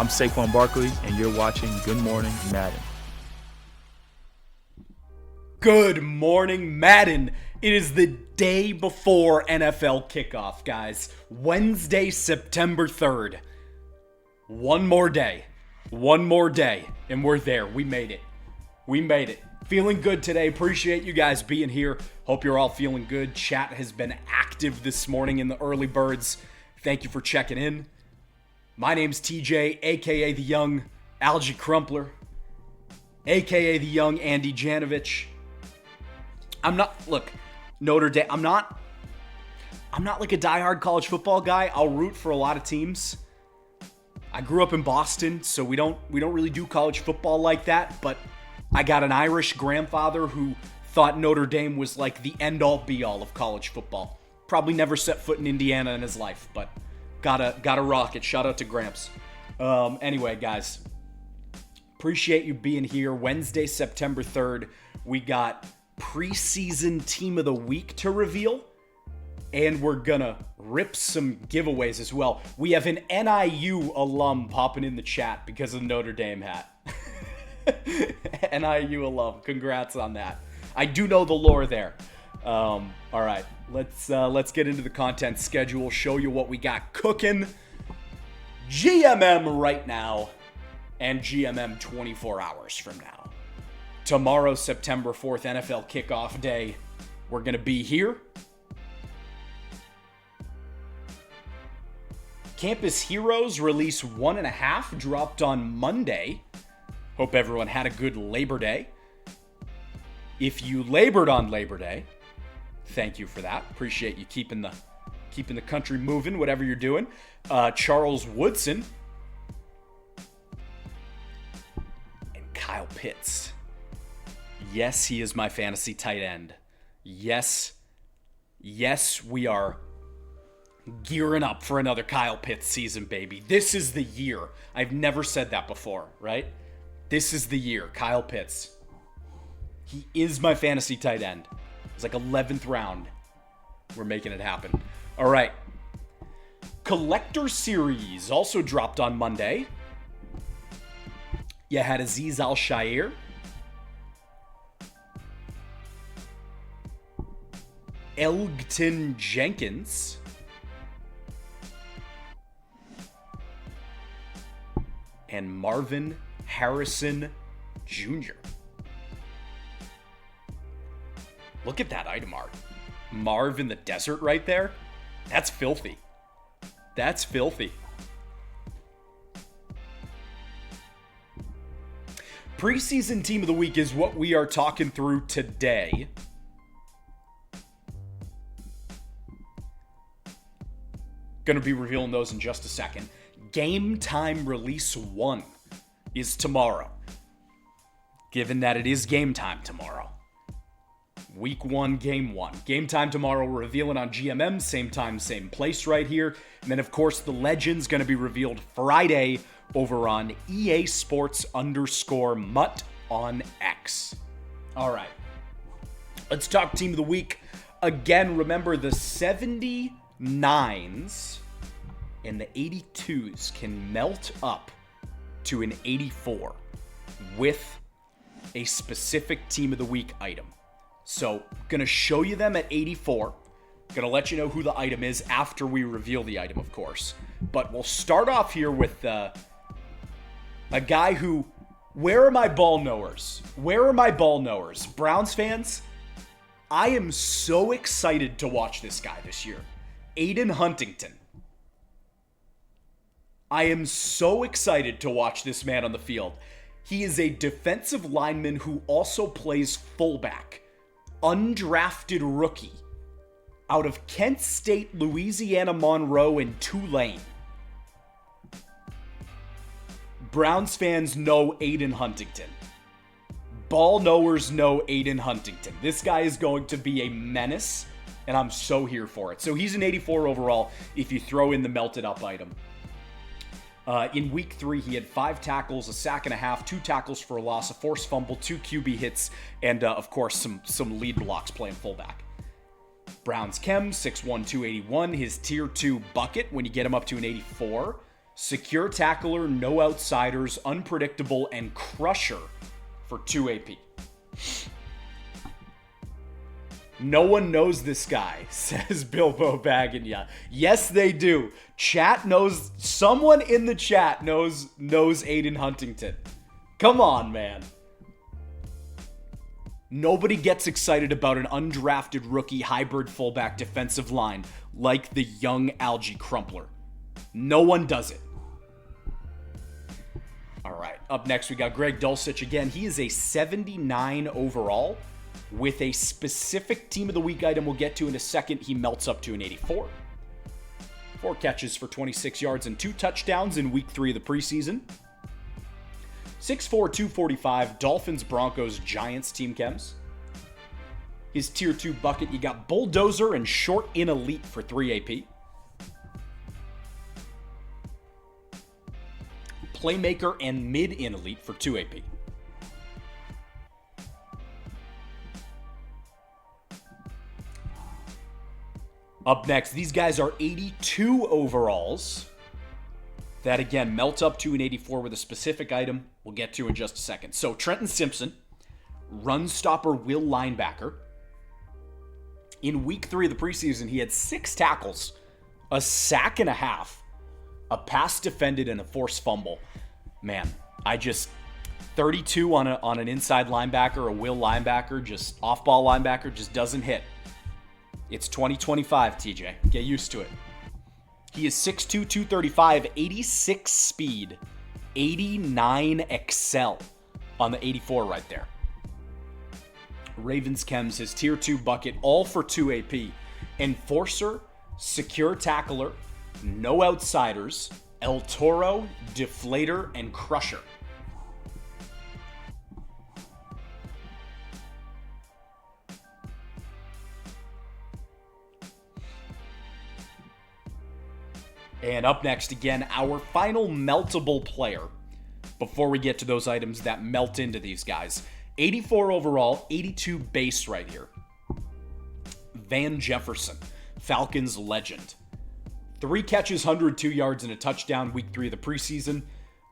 I'm Saquon Barkley, and you're watching Good Morning Madden. Good morning, Madden. It is the day before NFL kickoff, guys. Wednesday, September 3rd. One more day, and we're there. We made it. Feeling good today. Appreciate you guys being here. Hope you're all feeling good. Chat has been active this morning in the early birds. Thank you for checking in. My name's TJ, aka the young Algie Crumpler, aka the young Andy Janovich. Notre Dame, I'm not like a diehard college football guy. I'll root for a lot of teams. I grew up in Boston, so we don't really do college football like that, but I got an Irish grandfather who thought Notre Dame was like the end-all be-all of college football. Probably never set foot in Indiana in his life, but gotta rock it. Shout out to Gramps. Anyway, guys, appreciate you being here. Wednesday, September 3rd, we got preseason team of the week to reveal, and we're gonna rip some giveaways as well. We have an NIU alum popping in the chat because of the Notre Dame hat. NIU alum, congrats on that. I do know the lore there. All right, let's get into the content schedule, show you what we got cooking. GMM right now, and GMM 24 hours from now. Tomorrow, September 4th, NFL kickoff day. We're gonna be here. Campus Heroes Release 1.5 dropped on Monday. Hope everyone had a good Labor Day. If you labored on Labor Day, thank you for that. Appreciate you keeping the country moving, whatever you're doing. Charles Woodson and Kyle Pitts. Yes, he is my fantasy tight end. Yes, we are gearing up for another Kyle Pitts season, baby. This is the year. I've never said that before, right? This is the year. Kyle Pitts. He is my fantasy tight end. It's like 11th round. We're making it happen. All right. Collector Series also dropped on Monday. You had Aziz Al-Shair, Elgton Jenkins, and Marvin Harrison Jr. Look at that item art. Marv in the desert right there. That's filthy. That's filthy. Preseason team of the week is what we are talking through today. Going to be revealing those in just a second. Game time release 1 is tomorrow. Given that it is game time tomorrow. Week 1, game 1. Game time tomorrow, we're revealing on GMM, same time, same place right here. And then, of course, the Legend's going to be revealed Friday over on EA Sports _MUT on X. All right. Let's talk team of the week. Again, remember the 79s and the 82s can melt up to an 84 with a specific team of the week item. So, gonna show you them at 84. Gonna let you know who the item is after we reveal the item, of course. But we'll start off here with a guy who... Where are my ball knowers? Where are my ball knowers? Browns fans, I am so excited to watch this guy this year. Aiden Huntington. I am so excited to watch this man on the field. He is a defensive lineman who also plays fullback. Undrafted rookie out of Kent State, Louisiana Monroe, and Tulane. Browns fans know Aiden Huntington. Ball knowers know Aiden Huntington. This guy is going to be a menace, and I'm so here for it. So he's an 84 overall if you throw in the melted up item. In week 3, he had 5 tackles, a sack and a half, 2 tackles for a loss, a forced fumble, 2 QB hits, and of course some lead blocks playing fullback. Browns Chem, 6'1", 281, his tier 2 bucket when you get him up to an 84. secure tackler, no outsiders, unpredictable, and crusher for 2 AP. No one knows this guy, says Bilbo Baggins. Yes, they do. Chat knows, someone in the chat knows Aiden Huntington. Come on, man. Nobody gets excited about an undrafted rookie hybrid fullback defensive line like the young Algie Crumpler. No one does it. All right, up next we got Greg Dulcich again. He is a 79 overall with a specific Team of the Week item we'll get to in a second. He melts up to an 84. 4 catches for 26 yards and 2 touchdowns in week 3 of the preseason. 6'4", 245, Dolphins, Broncos, Giants team chems. His tier 2 bucket, you got Bulldozer and Short in Elite for 3 AP. Playmaker and Mid in Elite for 2 AP. Up next, these guys are 82 overalls. That, again, melt up to an 84 with a specific item we'll get to in just a second. So, Trenton Simpson, run stopper, will linebacker. In week 3 of the preseason, he had 6 tackles, a sack and a half, a pass defended, and a forced fumble. Man, 32 on an inside linebacker, a will linebacker, just off-ball linebacker, just doesn't hit. It's 2025, TJ. Get used to it. He is 6'2", 235, 86 speed, 89 excel on the 84 right there. Ravens chems, his tier 2 bucket, all for 2 AP. Enforcer, secure tackler, no outsiders, El Toro, deflator, and crusher. And up next, again, our final meltable player before we get to those items that melt into these guys. 84 overall, 82 base right here. Van Jefferson, Falcons legend. 3 catches, 102 yards, and a touchdown week 3 of the preseason.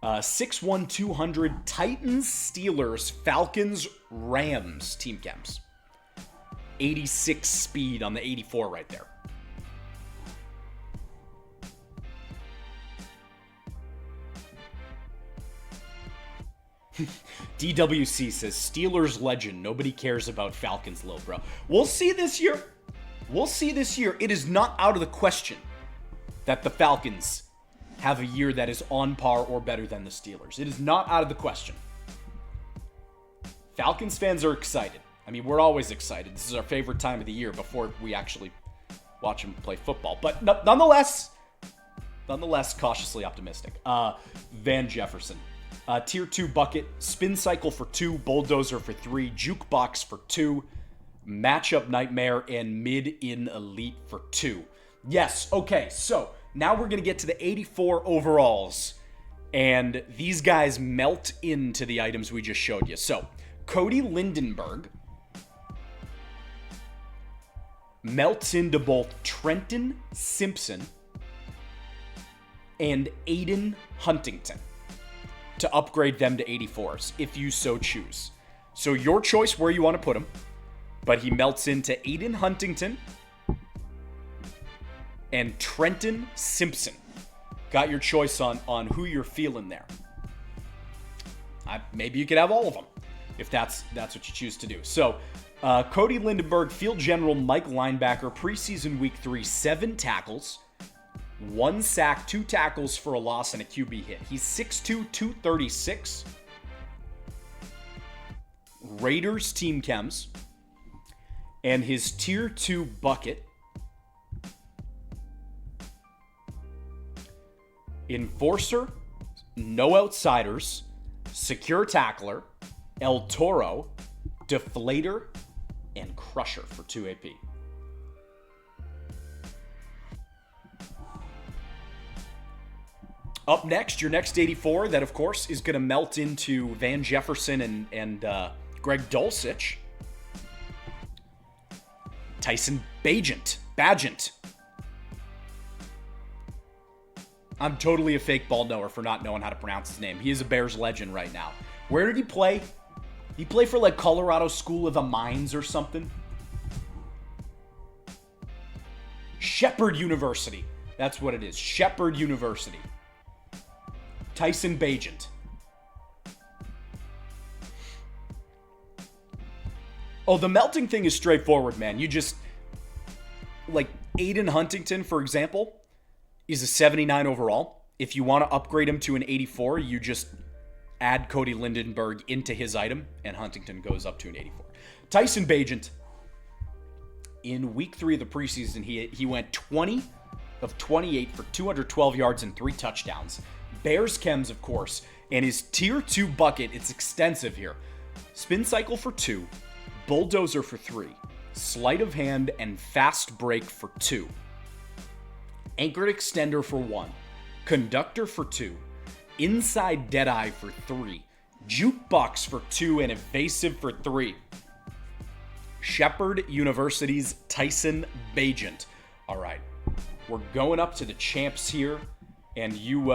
6'1", 200, Titans, Steelers, Falcons, Rams team chems. 86 speed on the 84 right there. DWC says, Steelers legend. Nobody cares about Falcons low, bro. We'll see this year. It is not out of the question that the Falcons have a year that is on par or better than the Steelers. It is not out of the question. Falcons fans are excited. I mean, we're always excited. This is our favorite time of the year before we actually watch them play football. But nonetheless, cautiously optimistic. Van Jefferson. Tier 2 bucket, spin cycle for 2, bulldozer for 3, jukebox for 2, matchup nightmare, and mid in elite for 2. Yes, okay, so now we're going to get to the 84 overalls, and these guys melt into the items we just showed you. So, Cody Lindenberg melts into both Trenton Simpson and Aiden Huntington to upgrade them to 84s, if you so choose. So your choice where you want to put him, but he melts into Aiden Huntington and Trenton Simpson. Got your choice on who you're feeling there. Maybe you could have all of them, if that's what you choose to do. So, Cody Lindenberg, field general, Mike linebacker, preseason week 3, 7 tackles, 1 sack, 2 tackles for a loss, and a QB hit. He's 6'2", 236. Raiders team chems. And his tier 2 bucket. Enforcer, no outsiders, secure tackler, El Toro, deflator, and crusher for 2 AP. Up next, your next 84, that of course is going to melt into Van Jefferson and Greg Dulcich. Tyson Bagent. I'm totally a fake ball knower for not knowing how to pronounce his name. He is a Bears legend right now. Where did he play? He played for like Colorado School of the Mines or something. Shepherd University. That's what it is. Shepherd University. Tyson Bagent. Oh, the melting thing is straightforward, man. You just, like, Aiden Huntington, for example, is a 79 overall. If you want to upgrade him to an 84, you just add Cody Lindenberg into his item, and Huntington goes up to an 84. Tyson Bagent, in week 3 of the preseason, he went 20 of 28 for 212 yards and 3 touchdowns. Bears chems, of course, and his tier 2 bucket, it's extensive here. Spin cycle for 2, bulldozer for 3, sleight of hand and fast break for 2, anchored extender for 1, conductor for 2, inside deadeye for 3, jukebox for 2, and evasive for 3. Shepherd University's Tyson Bagent. All right, we're going up to the champs here, and you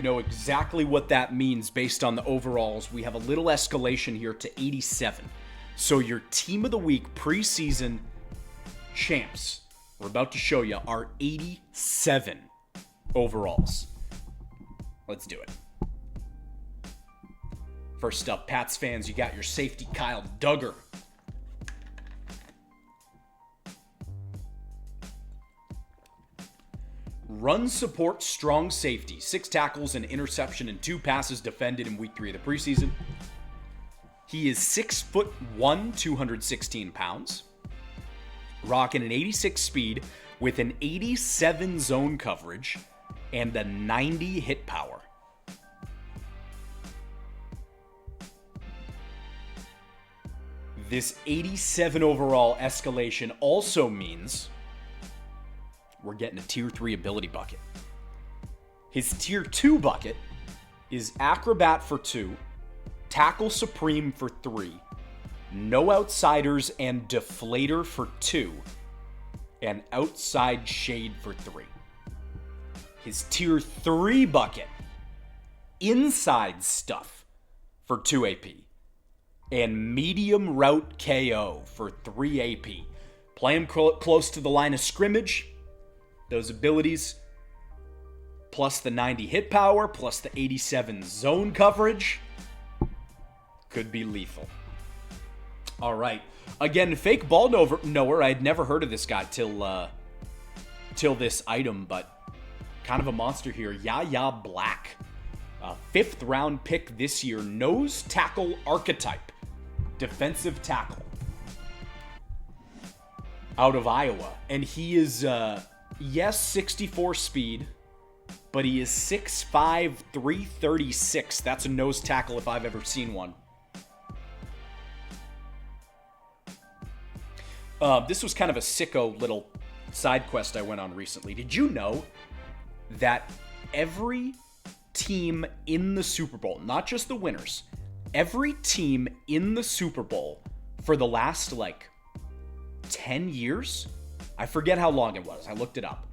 know exactly what that means based on the overalls. We have a little escalation here to 87. So your team of the week preseason champs, we're about to show you, are 87 overalls. Let's do it. First up, Pats fans, you got your safety Kyle Duggar. Run support strong safety. 6 tackles, an interception, and 2 passes defended in week 3 of the preseason. He is 6'1", 216 pounds. Rocking an 86 speed with an 87 zone coverage and a 90 hit power. This 87 overall escalation also means we're getting a tier 3 ability bucket. His tier 2 bucket is acrobat for 2, tackle supreme for 3, no outsiders and deflator for 2, and outside shade for 3. His tier 3 bucket, inside stuff for 2 AP, and medium route KO for 3 AP. Play him close to the line of scrimmage. Those abilities, plus the 90 hit power, plus the 87 zone coverage, could be lethal. All right. Again, fake ball knower. I had never heard of this guy till this item, but kind of a monster here. Yaya Black, 5th round pick this year. Nose tackle archetype, defensive tackle, out of Iowa, and he is yes, 64 speed, but he is 6'5", 336. That's a nose tackle if I've ever seen one. This was kind of a sicko little side quest I went on recently. Did you know that every team in the Super Bowl, not just the winners, every team in the Super Bowl for the last, 10 years? I forget how long it was. I looked it up.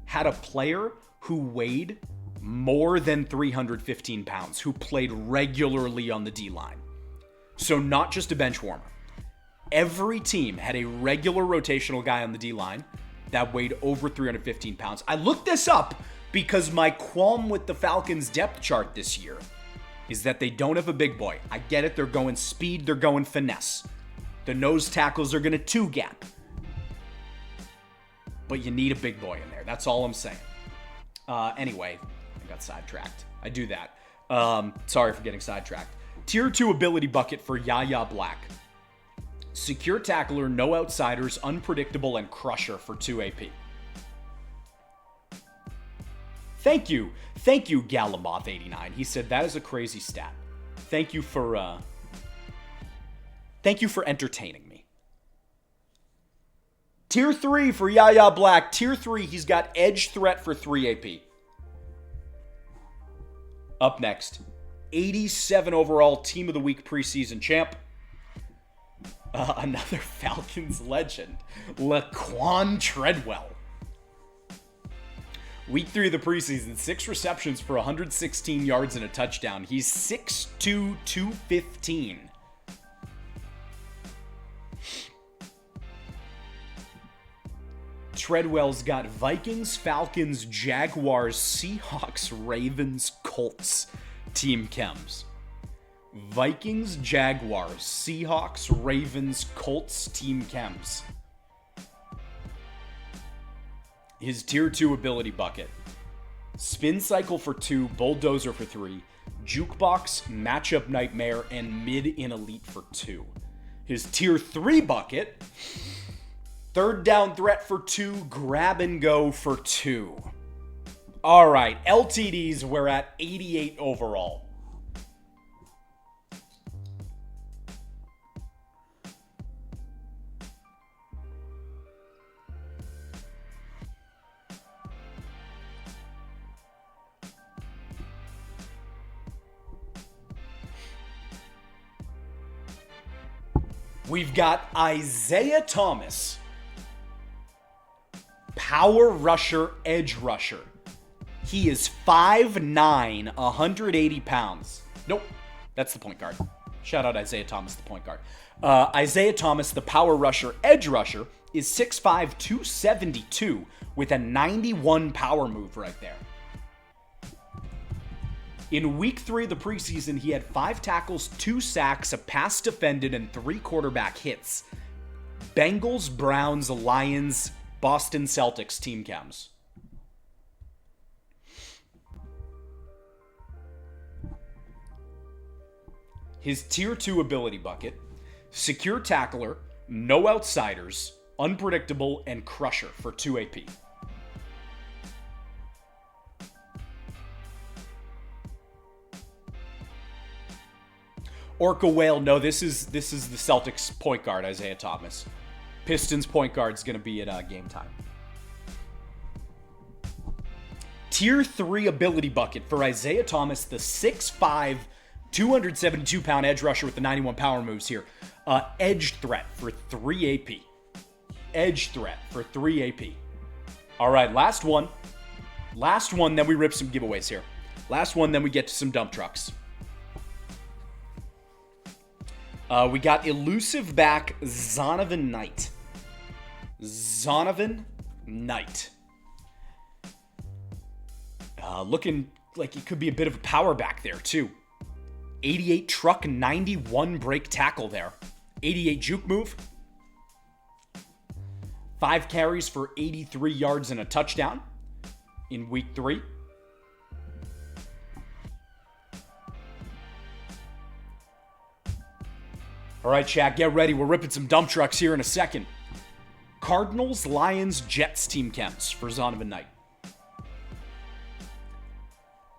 Had a player who weighed more than 315 pounds, who played regularly on the D-line. So not just a bench warmer. Every team had a regular rotational guy on the D-line that weighed over 315 pounds. I looked this up because my qualm with the Falcons' depth chart this year is that they don't have a big boy. I get it. They're going speed. They're going finesse. The nose tackles are going to 2-gap. But you need a big boy in there. That's all I'm saying. Anyway, I got sidetracked. I do that. Sorry for getting sidetracked. Tier 2 ability bucket for Yaya Black. Secure tackler, no outsiders, unpredictable, and crusher for 2 AP. Thank you, Galamoth89. He said that is a crazy stat. Thank you for entertaining me. Tier 3 for Yaya Black. Tier 3, he's got edge threat for 3 AP. Up next, 87 overall team of the week preseason champ. Another Falcons legend, Laquan Treadwell. Week 3 of the preseason, 6 receptions for 116 yards and a touchdown. He's 6'2", 215. Treadwell's got Vikings, Falcons, Jaguars, Seahawks, Ravens, Colts team chems. Vikings, Jaguars, Seahawks, Ravens, Colts team chems. His tier 2 ability bucket. Spin cycle for 2, bulldozer for 3, jukebox, matchup nightmare, and mid in elite for 2. His tier 3 bucket. Third down threat for 2, grab and go for 2. All right, LTDs, we're at 88 overall. We've got Isaiah Thomas, power rusher, edge rusher. He is 5'9", 180 pounds. Nope, that's the point guard. Shout out Isaiah Thomas, the point guard. Isaiah Thomas, the power rusher, edge rusher, is 6'5", 272 with a 91 power move right there. In week 3 of the preseason, he had 5 tackles, 2 sacks, a pass defended, and 3 quarterback hits. Bengals, Browns, Lions, Boston Celtics team chems. His tier 2 ability bucket. Secure tackler, no outsiders, unpredictable, and crusher for 2 AP. Orca Whale, no, this is the Celtics point guard, Isaiah Thomas. Pistons point guard's going to be at game time. Tier 3 ability bucket for Isaiah Thomas, the 6'5", 272-pound edge rusher with the 91 power moves here. Edge threat for 3 AP. Edge threat for 3 AP. All right, last one. Last one, then we rip some giveaways here. Last one, then we get to some dump trucks. We got elusive back Zonovan Knight. Zonovan Knight. Looking like he could be a bit of a power back there, too. 88 truck, 91 break tackle there. 88 juke move. 5 carries for 83 yards and a touchdown in week 3. All right, chat, get ready. We're ripping some dump trucks here in a second. Cardinals, Lions, Jets team chems for Zonovan Knight.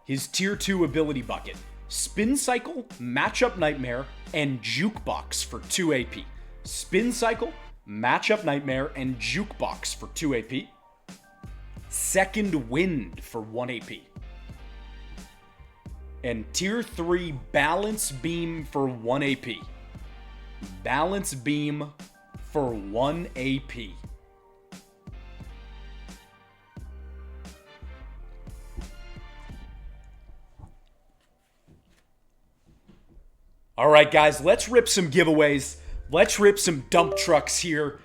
His tier 2 ability bucket. Spin cycle, matchup nightmare, and jukebox for 2 AP. Spin cycle, matchup nightmare, and jukebox for 2 AP. Second wind for 1 AP. And tier 3 balance beam for 1 AP. Balance beam for 1 AP. All right, guys, let's rip some giveaways. Let's rip some dump trucks here.